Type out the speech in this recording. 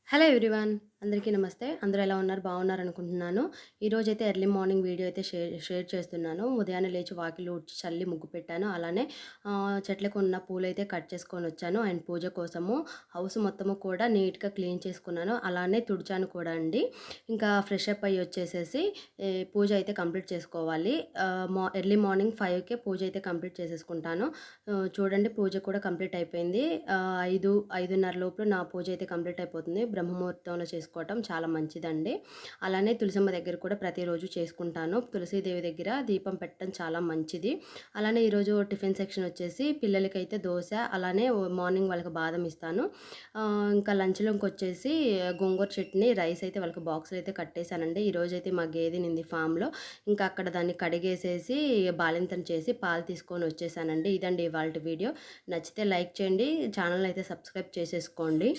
Hello everyone. అందరికీ నమస్తే. అందరూ ఎలా ఉన్నారు? బాగున్నారనుకుంటున్నాను. ఈరోజైతే ఎర్లీ మార్నింగ్ వీడియో అయితే షేర్ చేస్తున్నాను. ఉదయాన్నే లేచి వాకిలి ఊడ్చి, చల్లి ముగ్గు పెట్టాను. అలానే చెట్లకున్న పూలైతే కట్ చేసుకొనొచ్చాను. అండ్ పూజ కోసము హౌస్ మొత్తము కూడా నీట్‌గా క్లీన్ చేసుకున్నాను. అలానే తుడిచాను కూడా అండి. ఇంకా ఫ్రెష్ అప్ అయ్యి వచ్చేసేసి పూజ అయితే కంప్లీట్ చేసుకోవాలి. ఎర్లీ మార్నింగ్ 5కే పూజ అయితే కంప్లీట్ చేసేసుకుంటాను. చూడండి, పూజ కూడా కంప్లీట్ అయిపోయింది. 5:30 లోపల నా పూజ అయితే కంప్లీట్ అయిపోతుంది. బ్రహ్మముహూర్తంలో చేసుకోవటం చాలా మంచిదండి. అలానే తులసమ్మ దగ్గర కూడా ప్రతిరోజు చేసుకుంటాను. తులసీదేవి దగ్గర దీపం పెట్టడం చాలా మంచిది. అలానే ఈరోజు టిఫిన్ సెక్షన్ వచ్చేసి పిల్లలకైతే దోస, అలానే మార్నింగ్ వాళ్ళకి బాదం ఇస్తాను. ఇంకా లంచ్‌లోకొచ్చేసి గోంగూర చట్నీ, రైస్ అయితే వాళ్ళకి బాక్స్‌లో అయితే కట్టేసానండి. ఈరోజైతే మా గేదెనింది ఫామ్‌లో. ఇంకా అక్కడ దాన్ని కడిగేసేసి బాలింతను చేసి పాలు తీసుకొని వచ్చేసానండి. ఇదండి ఇవాల్టి వీడియో. నచ్చితే లైక్ చేయండి. ఛానల్‌ని అయితే సబ్స్క్రైబ్ చేసేసుకోండి.